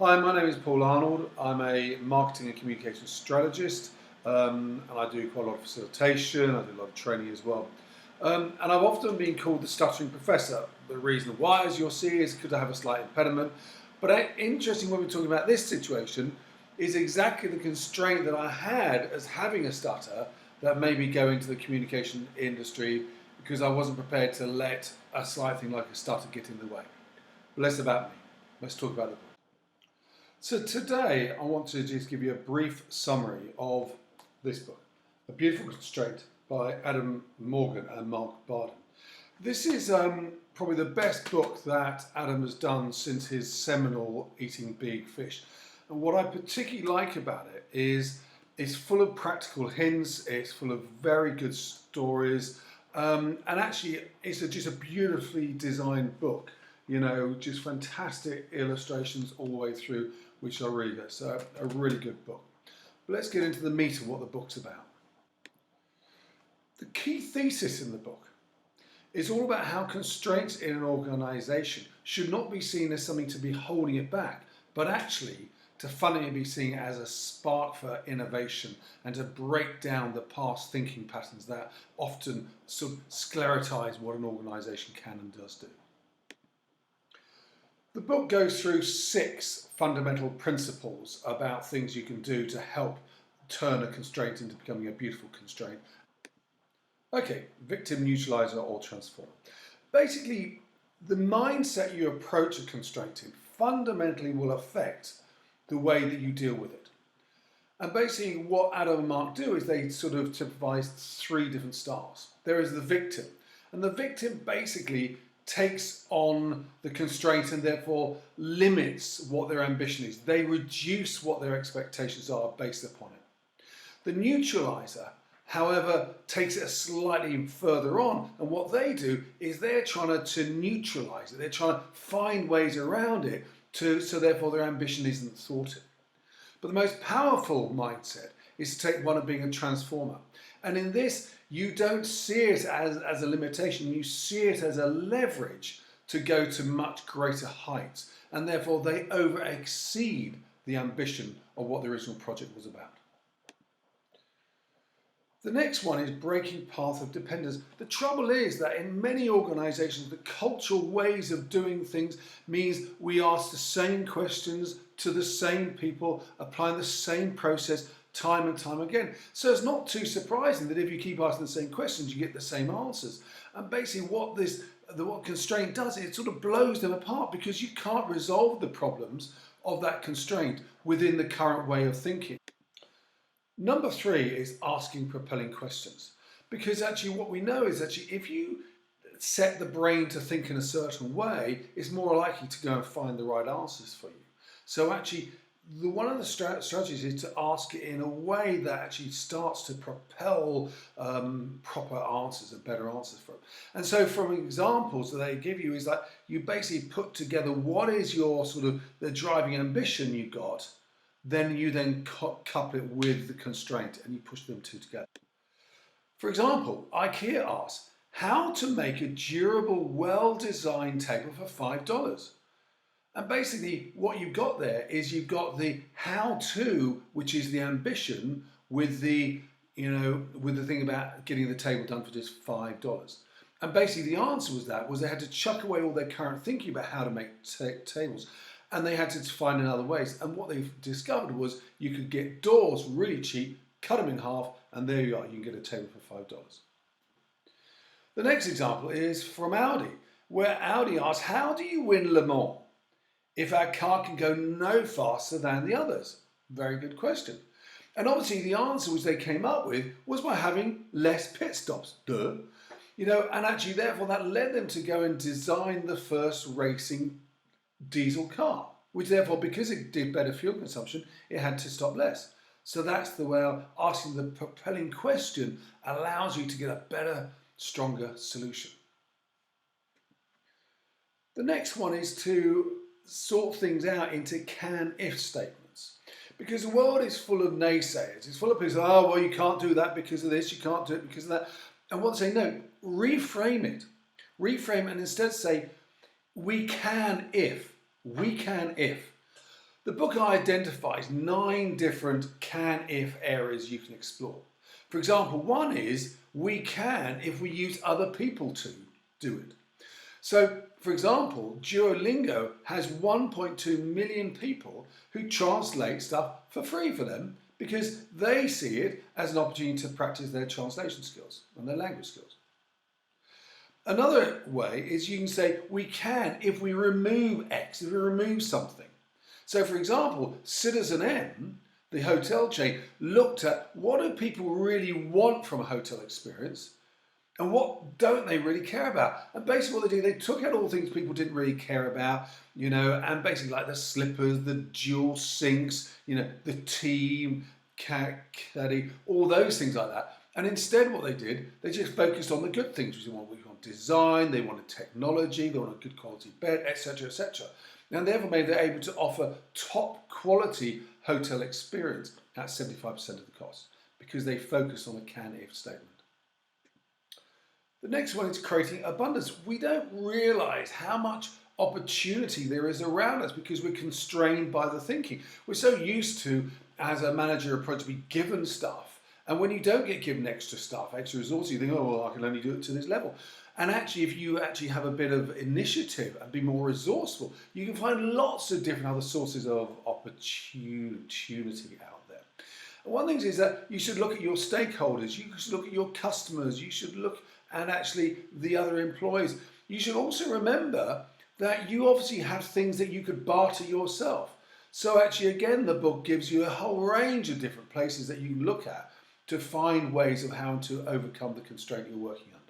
Hi, my name is Paul Arnold. I'm a marketing and communications strategist, and I do quite a lot of facilitation. I do a lot of training as well. And I've often been called the stuttering professor. The reason why, as you'll see, is because I have a slight impediment. But interesting when we're talking about this situation is exactly the constraint that I had as having a stutter that made me go into the communication industry because I wasn't prepared to let a slight thing like a stutter get in the way. But less about me. Let's talk about the book. So today I want to just give you a brief summary of this book, A Beautiful Constraint by Adam Morgan and Mark Barden. This is probably the best book that Adam has done since his seminal Eating Big Fish. And what I particularly like about it is it's full of practical hints, it's full of very good stories, and actually it's just a beautifully designed book. You know, just fantastic illustrations all the way through, which are really good. So a really good book. But let's get into the meat of what the book's about. The key thesis in the book is all about how constraints in an organisation should not be seen as something to be holding it back, but actually to fundamentally be seen as a spark for innovation and to break down the past thinking patterns that often sort of sclerotise what an organisation can and does do. The book goes through 6 fundamental principles about things you can do to help turn a constraint into becoming a beautiful constraint. Okay, victim, neutralizer or transform. Basically, the mindset you approach a constraint in fundamentally will affect the way that you deal with it. And basically what Adam and Mark do is they sort of typify 3 different styles. There is the victim, and the victim basically takes on the constraint and therefore limits what their ambition is. They reduce what their expectations are based upon it. The neutralizer, however, takes it a slightly further on, and what they do is they're trying to neutralize it. They're trying to find ways around it so therefore their ambition isn't thwarted. But the most powerful mindset is to take one of being a transformer. And in this, you don't see it as a limitation, you see it as a leverage to go to much greater heights. And therefore they over-exceed the ambition of what the original project was about. The next one is breaking path of dependence. The trouble is that in many organisations, the cultural ways of doing things means we ask the same questions to the same people, applying the same process time and time again. So it's not too surprising that if you keep asking the same questions, you get the same answers. And basically what constraint does is it sort of blows them apart because you can't resolve the problems of that constraint within the current way of thinking. Number 3 is asking propelling questions, because actually what we know is actually if you set the brain to think in a certain way, it's more likely to go and find the right answers for you. So actually one of the strategies is to ask it in a way that actually starts to propel proper answers and better answers for it. And so from examples that they give you is that you basically put together what is your sort of the driving ambition you got, then you couple it with the constraint and you push them 2 together. For example, IKEA asks, how to make a durable, well-designed table for $5? And basically what you've got there is you've got the how-to, which is the ambition, with the thing about getting the table done for just $5. And basically the answer was they had to chuck away all their current thinking about how to make tables. And they had to find in other ways. And what they've discovered was you could get doors really cheap, cut them in half, and there you are, you can get a table for $5. The next example is from Audi, where Audi asks, how do you win Le Mans if our car can go no faster than the others? Very good question. And obviously the answer which they came up with was by having less pit stops. Duh. And actually therefore that led them to go and design the first racing diesel car, which therefore, because it did better fuel consumption, it had to stop less. So that's the way asking the propelling question allows you to get a better, stronger solution. The next one is to sort things out into can-if statements, because the world is full of naysayers. It's full of people saying, oh, well, you can't do that because of this, you can't do it because of that. And what they say, no, reframe it. Reframe and instead say, we can if. The book identifies 9 different can-if areas you can explore. For example, one is we can if we use other people to do it. So, for example, Duolingo has 1.2 million people who translate stuff for free for them because they see it as an opportunity to practice their translation skills and their language skills. Another way is you can say we can if we remove X, if we remove something. So, for example, Citizen M, the hotel chain, looked at what do people really want from a hotel experience and what don't they really care about. And basically what they did, they took out all the things people didn't really care about, and basically like the slippers, the dual sinks, the team, caddy, all those things like that. And instead what they did, they just focused on the good things. We want design, they wanted technology, they wanted a good quality bed, etc., etc. And therefore they're able to offer top quality hotel experience at 75% of the cost because they focus on a can-if statement. The next one is creating abundance. We don't realize how much opportunity there is around us because we're constrained by the thinking. We're so used to, as a manager approach, to be given stuff. And when you don't get given extra stuff, extra resources, you think, oh, well, I can only do it to this level. And actually, if you actually have a bit of initiative and be more resourceful, you can find lots of different other sources of opportunity out there. And one thing is that you should look at your stakeholders, you should look at your customers, you should look at actually the other employees. You should also remember that you obviously have things that you could barter yourself. So actually, again, the book gives you a whole range of different places that you can look at to find ways of how to overcome the constraint you're working under.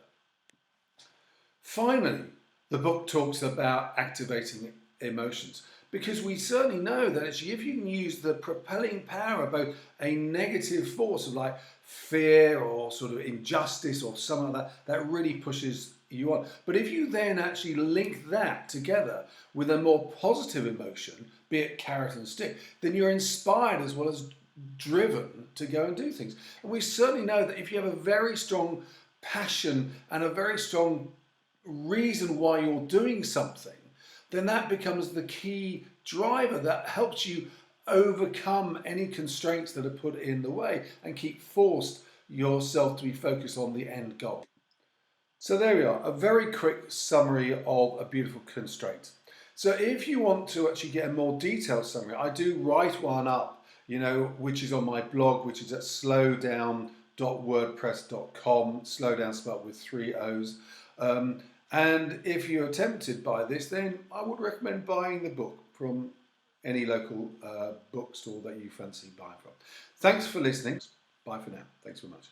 Finally, the book talks about activating emotions because we certainly know that actually if you can use the propelling power of both a negative force of like fear or sort of injustice or something like that, that really pushes you on. But if you then actually link that together with a more positive emotion, be it carrot and stick, then you're inspired as well as driven to go and do things. And we certainly know that if you have a very strong passion and a very strong reason why you're doing something, then that becomes the key driver that helps you overcome any constraints that are put in the way and keep forced yourself to be focused on the end goal. So there we are, a very quick summary of a beautiful constraint. So if you want to actually get a more detailed summary, I do write one up, which is on my blog, which is at slowdown.wordpress.com, slowdown spelled with 3 O's. And if you're tempted by this, then I would recommend buying the book from any local bookstore that you fancy buying from. Thanks for listening. Bye for now. Thanks very much.